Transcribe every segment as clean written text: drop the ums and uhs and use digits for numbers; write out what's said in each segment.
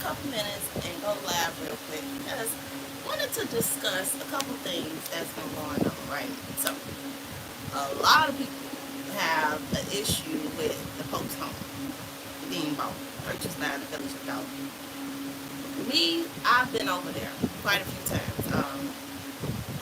couple minutes and go live real quick because I wanted to discuss a couple things that's been going on, right? So, a lot of people have an issue with the Pope's home being bought, purchased by the village of Dalton. Me, I've been over there quite a few times.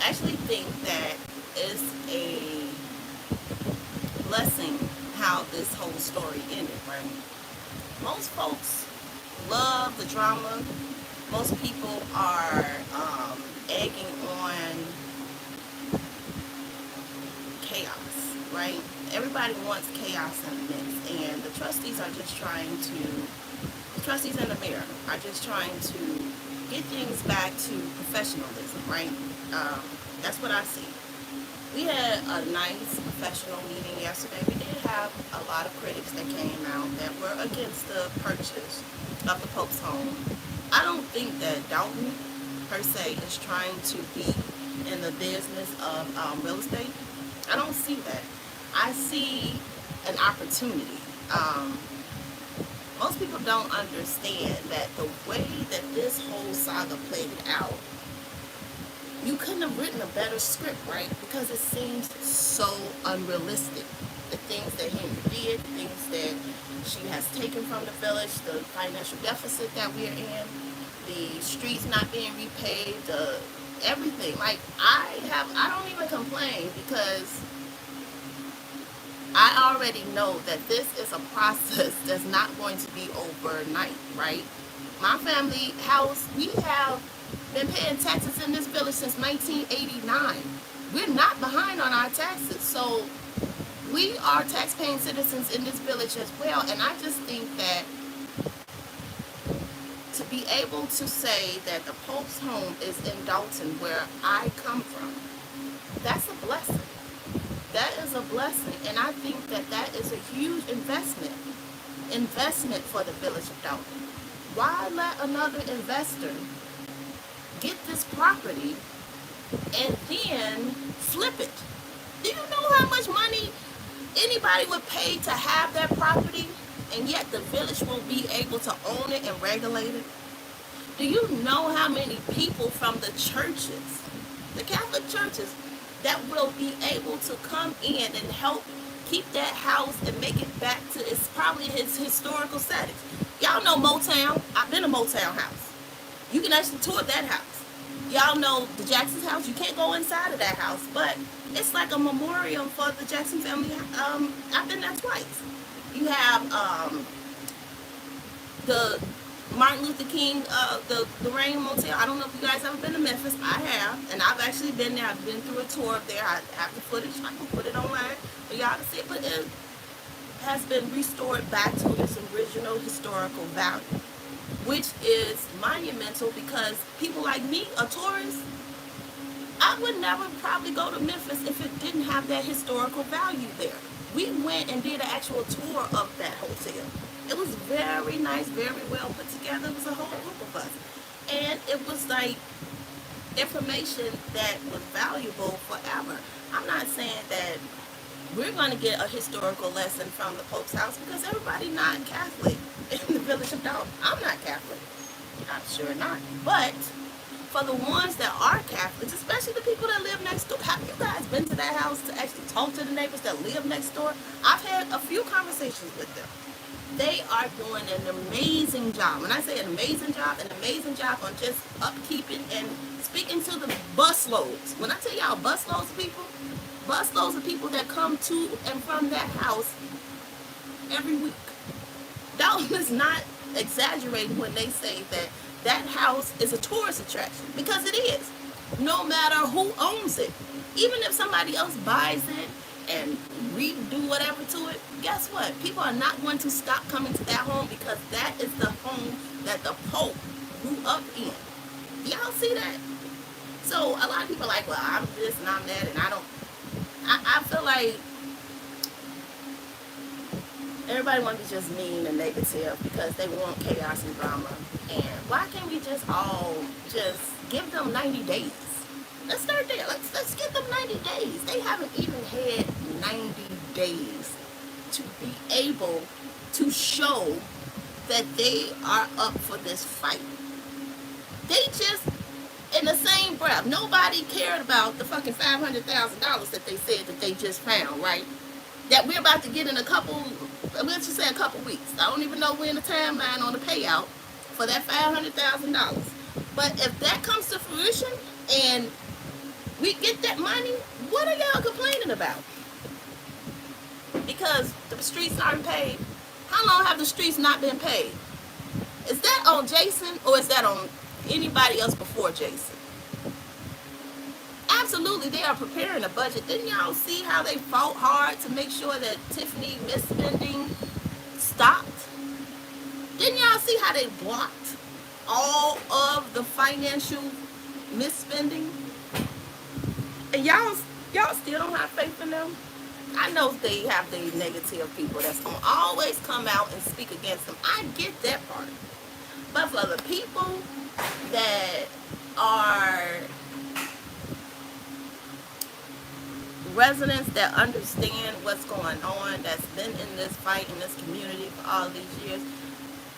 I actually think that it's a blessing how this whole story ended, right? Most folks love the drama. Most people are egging on chaos, right? Everybody wants chaos in the midst, and the trustees are just trying to, the trustees in the mayor are just trying to get things back to professionalism, right? That's what I see. We had a nice professional meeting yesterday. We did have a lot of critics that came out that were against the purchase of the Pope's home. I don't think that Dalton, per se, is trying to be in the business of real estate. I don't see that. I see an opportunity. Most people don't understand that the way that this whole saga played out, you couldn't have written a better script, right? Because it seems so unrealistic. The things that Henry did, the things that she has taken from the village, the financial deficit that we're in, the streets not being repaved, everything. Like, I don't even complain because I already know that this is a process that's not going to be overnight, right? My family house, we have been paying taxes in this village since 1989. We're not behind on our taxes, so we are tax-paying citizens in this village as well. And I just think that to be able to say that the Pope's home is in Dolton, where I come from, that's a blessing. That is a blessing, and I think that that is a huge investment for the village of Dalton. Why let another investor get this property and then flip it? Do you know how much money anybody would pay to have that property, and yet the village won't be able to own it and regulate it? Do you know how many people from the churches, the Catholic churches, that will be able to come in and help keep that house and make it back to its probably his historical settings? Y'all know Motown. I've been to Motown house. You can actually tour that house. Y'all know the Jackson's house. You can't go inside of that house, but it's like a memorial for the Jackson family. I've been there twice. You have the Martin Luther King, the Rain Motel. I don't know if you guys ever been to Memphis. I have, and I've actually been there. I've been through a tour up there. I have the footage. I can put it online for y'all to see. But it has been restored back to its original historical value, which is monumental because people like me, a tourist, I would never probably go to Memphis if it didn't have that historical value there. We went and did an actual tour of that hotel. It was very nice, very well put together. It was a whole group of us. And it was like information that was valuable forever. I'm not saying that we're going to get a historical lesson from the Pope's house because everybody's not Catholic in the village of Dalton. I'm not Catholic. I'm sure not. But for the ones that are Catholics, especially the people that live next door, have you guys been to that house to actually talk to the neighbors that live next door? I've had a few conversations with them. They are doing an amazing job. When I say an amazing job on just upkeeping and speaking to the busloads. When I tell y'all busloads of people that come to and from that house every week. Dalton is not exaggerating when they say that that house is a tourist attraction, because it is. No matter who owns it. Even if somebody else buys it and redo whatever to it, guess what? People are not going to stop coming to that home because that is the home that the Pope grew up in. Y'all see that? So a lot of people are like, well, I'm this and I'm that, and I feel like everybody wants to be just mean and negative because they want chaos and drama. And why can't we just all just give them 90 days? Let's start there. Let's give them 90 days. They haven't even had 90 days to be able to show that they are up for this fight. They just, in the same breath, nobody cared about the fucking $500,000 that they said that they just found, right? That we're about to get in a couple, let's just say a couple weeks. I don't even know when the timeline on the payout for that $500,000. But if that comes to fruition and we get that money, what are y'all complaining about? Because the streets aren't paid. How long have the streets not been paid? Is that on Jason or is that on anybody else before Jason? Absolutely, they are preparing a budget. Didn't y'all see how they fought hard to make sure that Tiffany misspending stopped? Didn't y'all see how they blocked all of the financial misspending? And y'all still don't have faith in them? I know they have the negative people that's going to always come out and speak against them. I get that part. But for the people that are residents that understand what's going on, that's been in this fight in this community for all these years,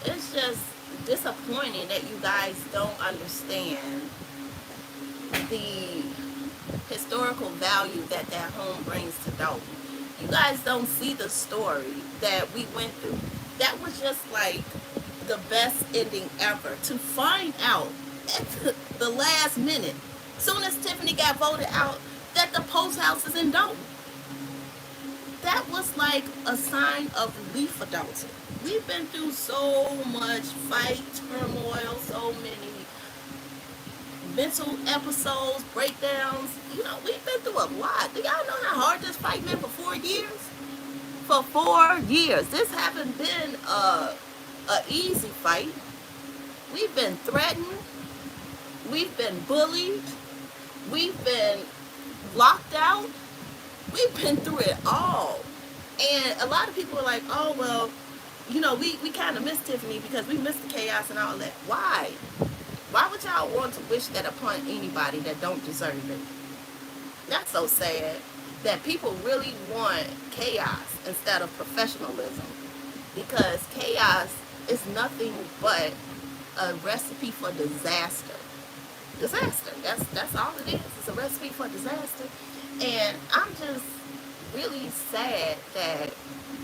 it's just disappointing that you guys don't understand the historical value that that home brings to Dalton. You guys don't see the story that we went through. That was just like the best ending ever. To find out at the last minute, soon as Tiffany got voted out, that the post house is in Dalton. That was like a sign of relief for Dalton. We've been through so much fight, turmoil, so many mental episodes, breakdowns. You know, we've been through a lot. Do y'all know how hard this fight been for 4 years? For 4 years. This haven't been a easy fight. We've been threatened. We've been bullied. We've been locked out. We've been through it all. And a lot of people are like, oh, well, you know, we kind of miss Tiffany because we miss the chaos and all that. Why? Why would y'all want to wish that upon anybody that don't deserve it? That's so sad that people really want chaos instead of professionalism, because chaos is nothing but a recipe for disaster. Disaster. That's all it is. It's a recipe for disaster. And I'm just really sad that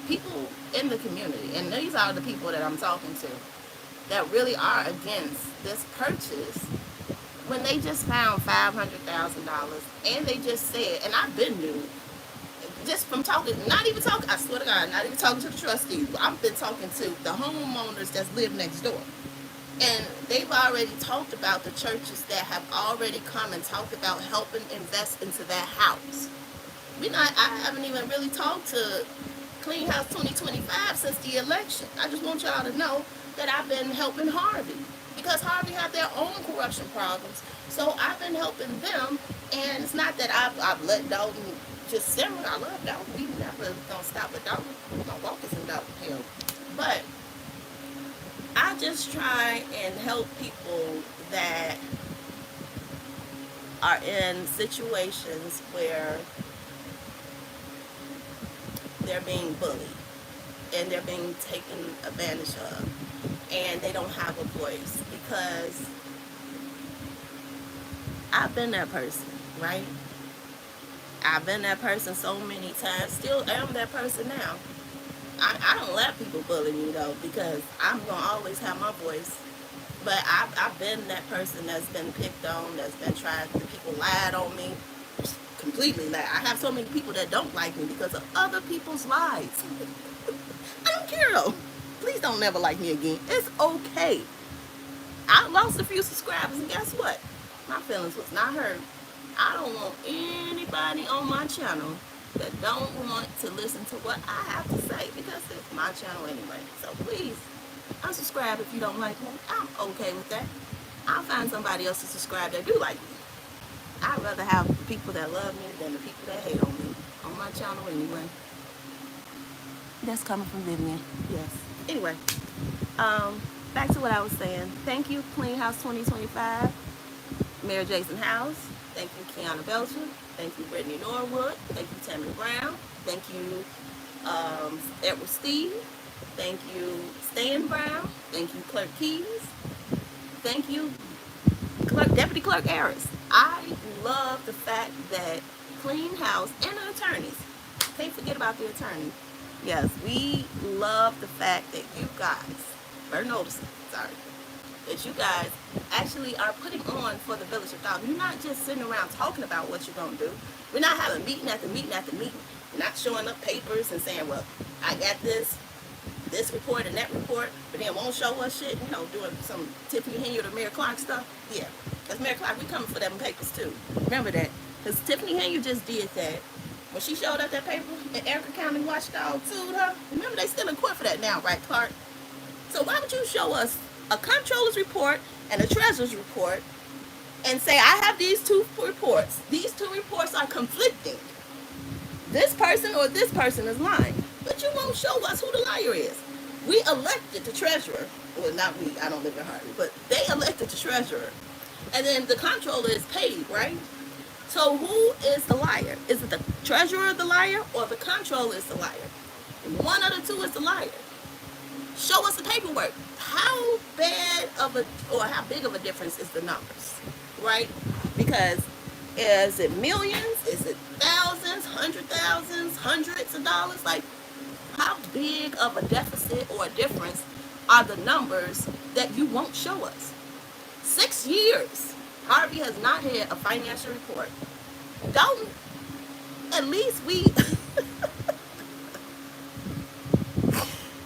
people in the community, and these are the people that I'm talking to, that really are against this purchase, when they just found $500,000 and they just said, and I've been new, just from talking, not even talking, I swear to God, not even talking to the trustees, I've been talking to the homeowners that live next door. And they've already talked about the churches that have already come and talked about helping invest into that house. I haven't even really talked to Clean House 2025 since the election. I just want y'all to know that I've been helping Harvey, because Harvey had their own corruption problems. So I've been helping them, and it's not that I've let Dalton just simmer. I love Dalton. We never gonna stop with Dalton. We're gonna walk us in Dalton Hill. But I just try and help people that are in situations where they're being bullied and they're being taken advantage of, and they don't have a voice, because I've been that person, right? I've been that person so many times, still am that person now. I don't let people bully me though, because I'm gonna always have my voice. But I've been that person that's been picked on, that's been tried, people lied on me, completely lied. I have so many people that don't like me because of other people's lies. I don't care though. Please don't never like me again. It's okay. I lost a few subscribers, and guess what? My feelings was not hurt. I don't want anybody on my channel that don't want to listen to what I have to say, because it's my channel anyway. So please, unsubscribe if you don't like me. I'm okay with that. I'll find somebody else to subscribe that do like me. I'd rather have the people that love me than the people that hate on me on my channel anyway. That's coming from Vivian. Yes. Anyway, back to what I was saying. Thank you, Clean House 2025, Mayor Jason House. Thank you, Kiana Belcher. Thank you, Brittany Norwood. Thank you, Tammy Brown. Thank you, Edward Steve. Thank you, Stan Brown. Thank you, Clerk Keys. Thank you, Deputy Clerk Harris. I love the fact that Clean House and the attorneys, can't forget about the attorney. Yes, we love the fact that you guys, or noticing, sorry, that you guys actually are putting on for the Village of Dalton. You're not just sitting around talking about what you're going to do. We're not having meeting after meeting after meeting. You're not showing up papers and saying, well, I got this report and that report, but then won't show us shit, doing some Tiffany Henry or Mayor Clark stuff. Yeah, because Mayor Clark, we coming for them papers too. Remember that. Because Tiffany Henry just did that. When she showed up that paper and Erica County watchdog sued her, remember they still in court for that now, right, Clark? So why would you show us a comptroller's report and a treasurer's report and say, I have these two reports. These two reports are conflicting. This person or this person is lying. But you won't show us who the liar is. We elected the treasurer. Well, not we. I don't live in Harvey. But they elected the treasurer. And then the comptroller is paid, right? So who is the liar? Is it the treasurer the liar or the comptroller is the liar? One of the two is the liar. Show us the paperwork. How bad of a, or how big of a difference is the numbers, right? Because is it millions? Is it thousands, hundred thousands, hundreds of dollars? Like, how big of a deficit or a difference are the numbers that you won't show us? 6 years, Harvey has not had a financial report. Dalton, at least we,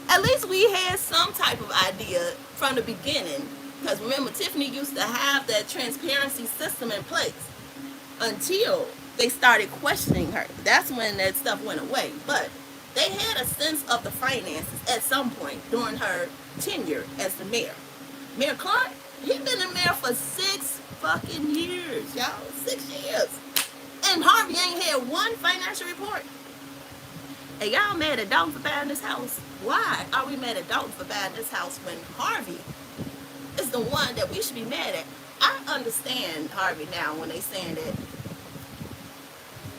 at least we had some type of idea from the beginning. Because remember, Tiffany used to have that transparency system in place until they started questioning her. That's when that stuff went away. But they had a sense of the finances at some point during her tenure as the mayor. Mayor Clark, he been in mayor for 6 fucking years, y'all. 6 years. And Harvey ain't had one financial report. And y'all mad at Dalton for buying this house? Why are we mad at Dalton for buying this house when Harvey is the one that we should be mad at? I understand Harvey now when they saying that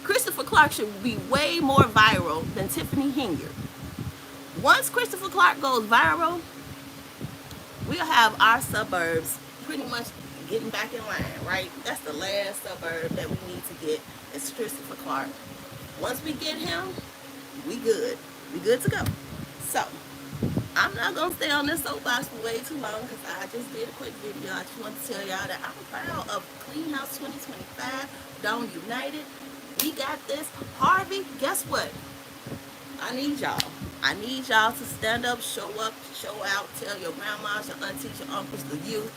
Christopher Clark should be way more viral than Tiffany Henry. Once Christopher Clark goes viral, we'll have our suburbs pretty much getting back in line, right? That's the last suburb that we need to get is Christopher Clark. Once we get him, we good. We good to go. So, I'm not going to stay on this soapbox for way too long because I just did a quick video. I just want to tell y'all that I'm proud of Clean House 2025, Dawn United. We got this. Harvey, guess what? I need y'all. I need y'all to stand up, show up, show out, tell your grandmas, your aunties, your uncles, the youth,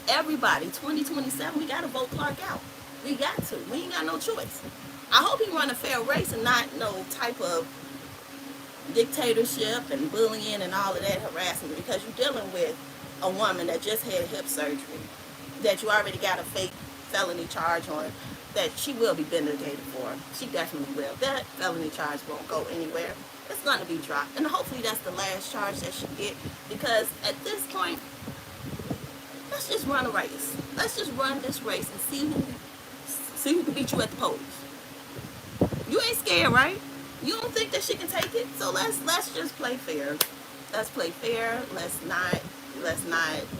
everybody. 2027, we got to vote Clark out. We got to. We ain't got no choice. I hope he run a fair race and not no type of dictatorship and bullying and all of that harassment, because you're dealing with a woman that just had hip surgery, that you already got a fake felony charge on, that she will be vindicated for. She definitely will. That felony charge won't go anywhere. It's going to be dropped. And hopefully that's the last charge that she get, because at this point, let's just run a race. Let's just run this race and see who can beat you at the polls. You ain't scared, right? You don't think that she can take it? So let's just play fair. Let's play fair. Let's not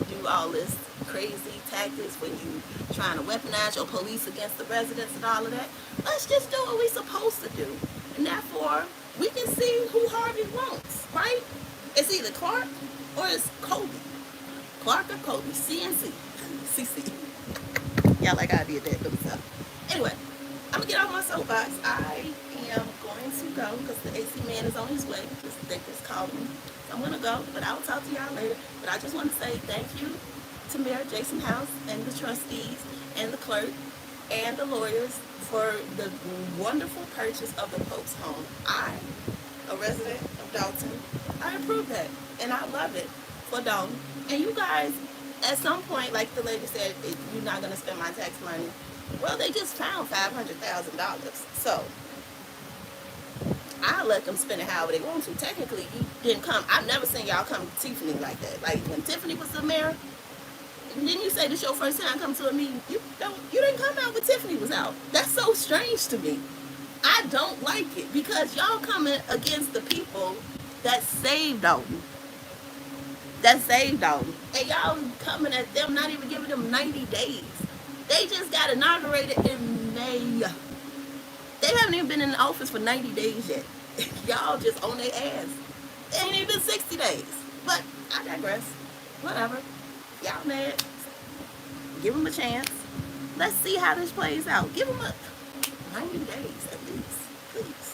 do all this crazy tactics when you trying to weaponize your police against the residents and all of that. Let's just do what we're supposed to do. And therefore, we can see who Harvey wants, right? It's either Clark or it's Kobe. Clark or Kobe. CNC. CC. Y'all like I did that themselves. Anyway, I'm going to get off my soapbox. I am going to go because the AC man is on his way. This thing is calling me. So I'm going to go, but I'll talk to y'all later. But I just want to say thank you to Mayor Jason House and the trustees and the clerk and the lawyers for the wonderful purchase of the Pope's home. I, a resident of Dalton, I approve that. And I love it for Dalton. And you guys, at some point, like the lady said, you're not going to spend my tax money. Well, they just found $500,000. So, I'll let them spend it however they want to. Technically, you didn't come. I've never seen y'all come to Tiffany like that. Like, when Tiffany was the mayor, didn't you say this your first time come to a meeting? You didn't come out when Tiffany was out. That's so strange to me. I don't like it because y'all coming against the people that saved Dalton. That saved Dalton. And y'all coming at them, not even giving them 90 days. They just got inaugurated in May. They haven't even been in the office for 90 days yet. Y'all just on their ass. It ain't even been 60 days. But I digress. Whatever. Y'all mad. Give them a chance. Let's see how this plays out. Give them a 90 days at least. Please.